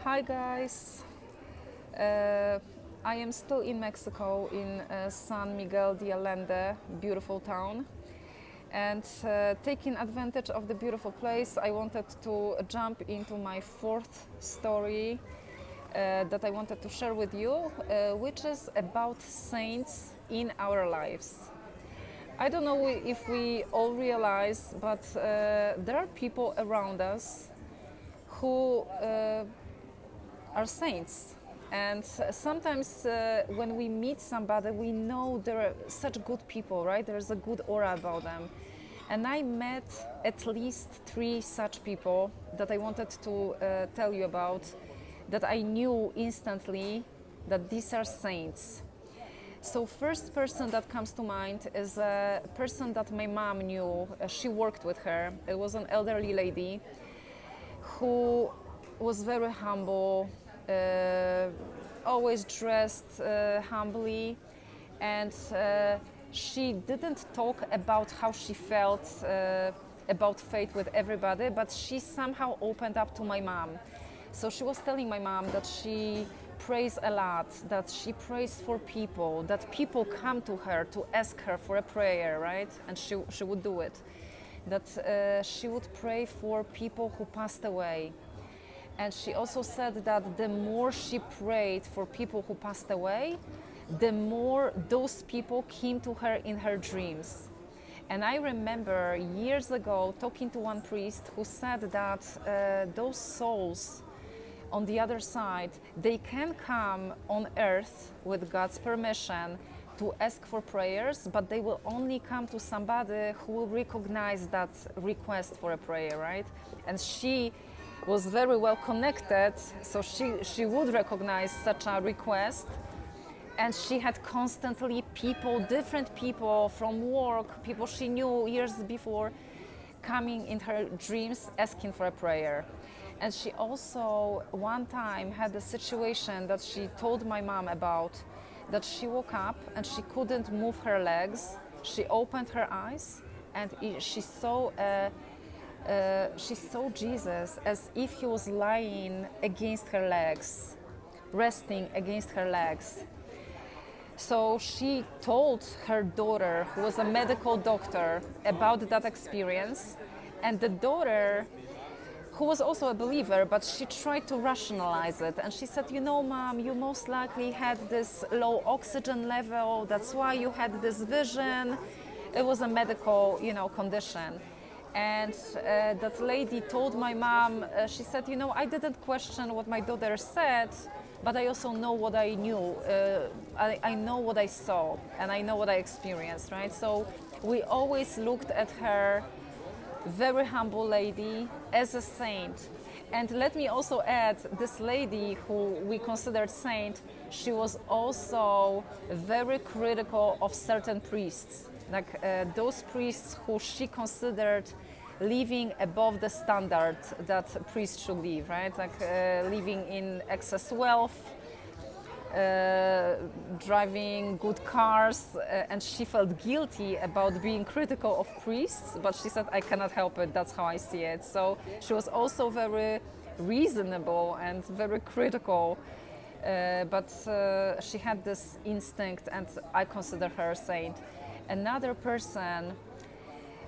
Hi guys. Uh, I am still in Mexico in San Miguel de Allende, beautiful town. And taking advantage of the beautiful place, I wanted to jump into my fourth story that I wanted to share with you, which is about saints in our lives. I don't know if we all realize, but there are people around us who are saints. And sometimes when we meet somebody, we know they're such good people, right? There's a good aura about them. And I met at least three such people that I wanted to tell you about, that I knew instantly that these are saints. So first person that comes to mind is a person that my mom knew. She worked with her. It was an elderly lady who was very humble, always dressed humbly, and she didn't talk about how she felt about faith with everybody, but she somehow opened up to my mom. So she was telling my mom that she prays a lot, that she prays for people, that people come to her to ask her for a prayer, right? And she would do it. That she would pray for people who passed away. And she also said that the more she prayed for people who passed away, the more those people came to her in her dreams. And I remember years ago talking to one priest who said that those souls on the other side, they can come on earth with God's permission to ask for prayers, but they will only come to somebody who will recognize that request for a prayer, right? And she was very well connected, so she would recognize such a request. And she had constantly people, different people from work, people she knew years before, coming in her dreams asking for a prayer. And she also one time had a situation that she told my mom about, that she woke up and she couldn't move her legs. She opened her eyes and she saw Jesus as if he was lying against her legs, resting against her legs. So she told her daughter, who was a medical doctor, about that experience. And the daughter, who was also a believer, but she tried to rationalize it. And she said, you know, Mom, you most likely had this low oxygen level. That's why you had this vision. It was a medical, condition. And that lady told my mom, she said, I didn't question what my daughter said, but I also know what I knew. I know what I saw, and I know what I experienced, right? So we always looked at her, very humble lady, as a saint. And let me also add, this lady who we considered saint, she was also very critical of certain priests, like those priests who she considered living above the standard that priests should live, right? Like living in excess wealth, driving good cars, and she felt guilty about being critical of priests, but she said, I cannot help it, that's how I see it. So she was also very reasonable and very critical, but she had this instinct, and I consider her a saint. Another person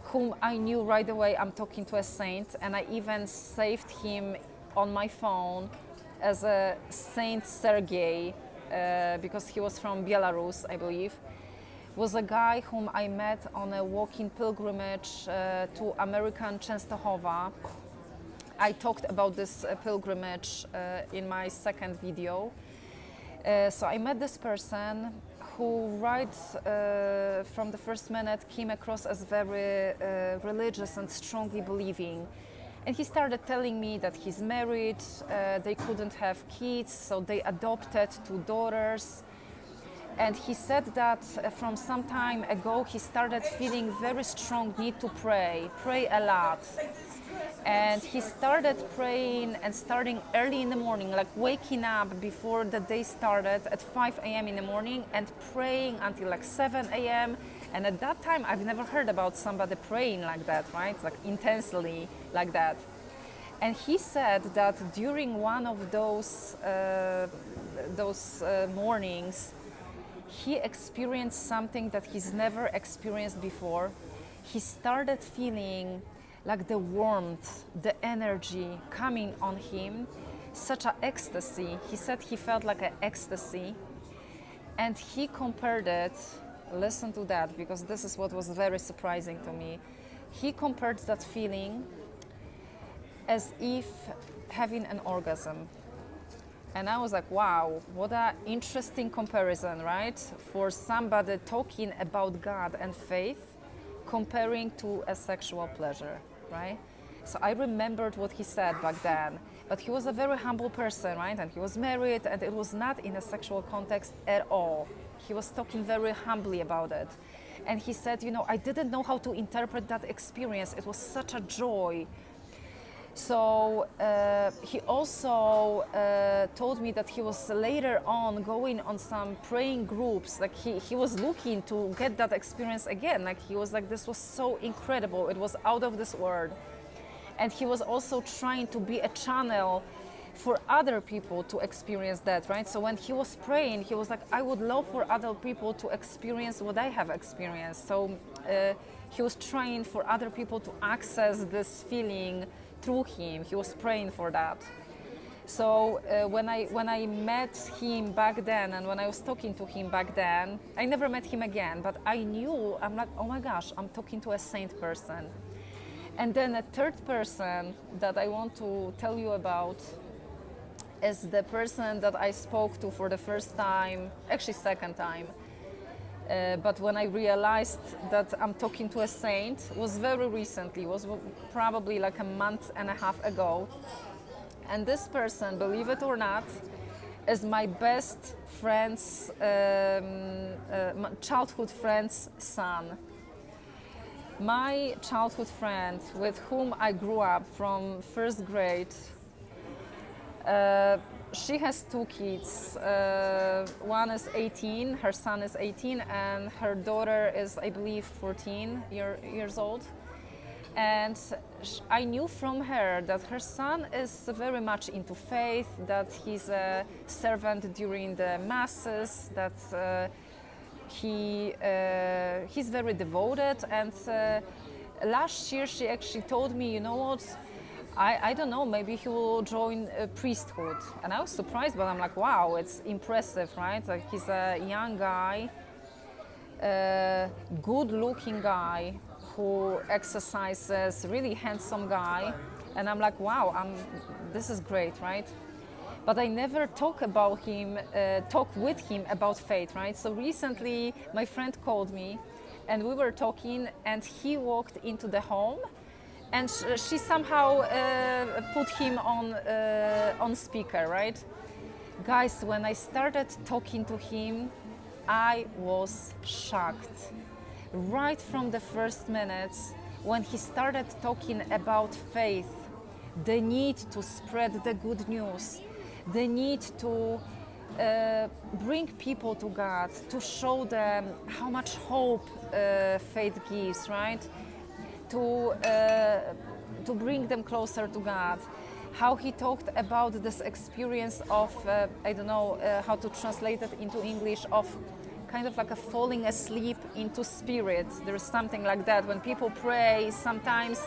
whom I knew right away, I'm talking to a saint, and I even saved him on my phone as a Saint Sergei, because he was from Belarus, I believe, was a guy whom I met on a walking pilgrimage to American Częstochowa. I talked about this pilgrimage in my second video. So I met this person who right from the first minute came across as very religious and strongly believing. And he started telling me that he's married, they couldn't have kids, so they adopted two daughters. And he said that from some time ago he started feeling very strong need to pray a lot. And he started praying and starting early in the morning, like waking up before the day started at 5 a.m. in the morning and praying until like 7 a.m. And at that time, I've never heard about somebody praying like that, right? Like intensely like that. And he said that during one of those mornings, he experienced something that he's never experienced before. He started feeling like the warmth, the energy coming on him, such an ecstasy. He said he felt like an ecstasy. And he compared it, listen to that, because this is what was very surprising to me. He compared that feeling as if having an orgasm. And I was like, wow, what an interesting comparison, right? For somebody talking about God and faith, comparing to a sexual pleasure, right? So I remembered what he said back then. But he was a very humble person, right? And he was married, and it was not in a sexual context at all. He was talking very humbly about it. And he said, I didn't know how to interpret that experience. It was such a joy. So he also told me that he was later on going on some praying groups. Like he was looking to get that experience again. Like he was like, this was so incredible. It was out of this world. And he was also trying to be a channel for other people to experience that, right? So when he was praying, he was like, I would love for other people to experience what I have experienced. So he was trying for other people to access this feeling through him. He was praying for that. So when I met him back then, and when I was talking to him back then, I never met him again, but I knew, I'm like, oh my gosh, I'm talking to a saint person. And then a third person that I want to tell you about is the person that I spoke to for the first time, actually second time. But when I realized that I'm talking to a saint, was very recently, was probably like a month and a half ago. And this person, believe it or not, is my best friend's, childhood friend's son. My childhood friend with whom I grew up from first grade, she has two kids. One is 18, her son is 18, and her daughter is, I believe, 14 years old. And I knew from her that her son is very much into faith, that he's a servant during the masses, that he's very devoted. And last year she actually told me, you know what, I don't know, maybe he will join priesthood. And I was surprised, but I'm like, wow, it's impressive, right? Like he's a young guy, good looking guy who exercises, really handsome guy. And I'm like, wow, this is great, right? But I never talk with him about faith, right? So recently my friend called me and we were talking, and he walked into the home, and she somehow put him on speaker, right? Guys, when I started talking to him, I was shocked. Right from the first minutes, when he started talking about faith, the need to spread the good news, the need to bring people to God, to show them how much hope faith gives, right? To bring them closer to God. How he talked about this experience of, I don't know how to translate it into English, of kind of like a falling asleep into spirit. There's something like that. When people pray, sometimes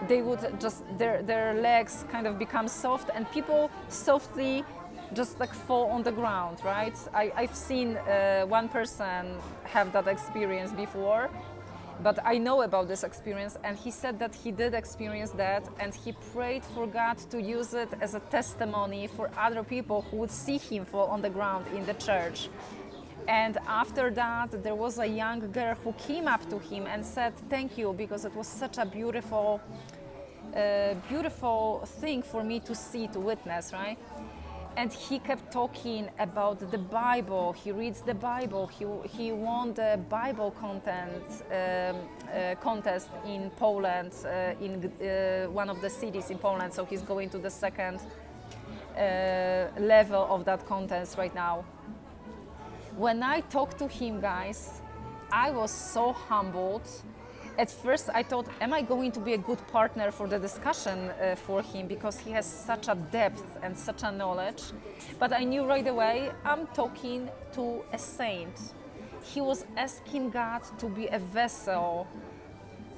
they would just, their legs kind of become soft, and people softly just like fall on the ground, right? I've seen one person have that experience before, but I know about this experience, and he said that he did experience that, and he prayed for God to use it as a testimony for other people who would see him fall on the ground in the church. And after that, there was a young girl who came up to him and said, thank you, because it was such a beautiful thing for me to see, to witness, right? And he kept talking about the Bible. He reads the Bible. He won the Bible contest in Poland, in one of the cities in Poland. So he's going to the second level of that contest right now. When I talked to him, guys, I was so humbled. at first I thought, am I going to be a good partner for the discussion for him, because he has such a depth and such a knowledge. But I knew right away, I'm talking to a saint. He was asking God to be a vessel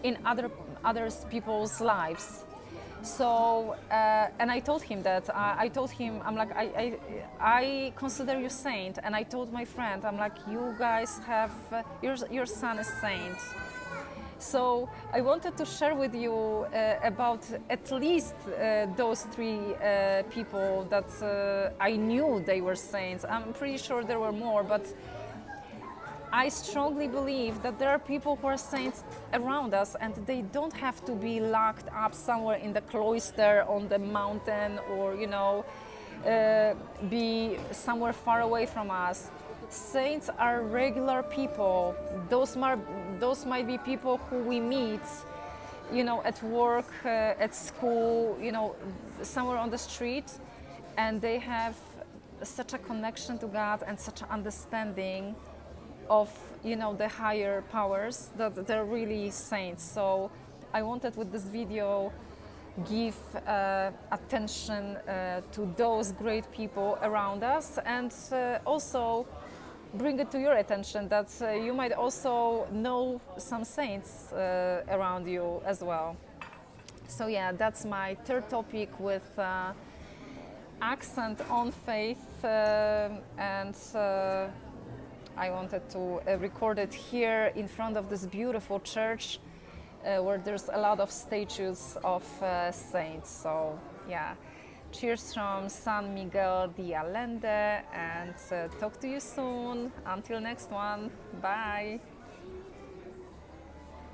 in others people's lives. So, and I told him that. I told him, I'm like, I consider you saint. And I told my friend, I'm like, you guys have, your son is saint. So I wanted to share with you about at least those three people that I knew they were saints. I'm pretty sure there were more, but I strongly believe that there are people who are saints around us, and they don't have to be locked up somewhere in the cloister on the mountain, or be somewhere far away from us. Saints are regular people. Those might be people who we meet, at work, at school, somewhere on the street, and they have such a connection to God and such an understanding of the higher powers, that they're really saints. So I wanted with this video give attention to those great people around us, and also bring it to your attention that you might also know some saints around you as well. So yeah, that's my third topic with accent on faith, and I wanted to record it here in front of this beautiful church where there's a lot of statues of saints. So yeah, cheers from San Miguel de Allende, and talk to you soon. Until next one, bye.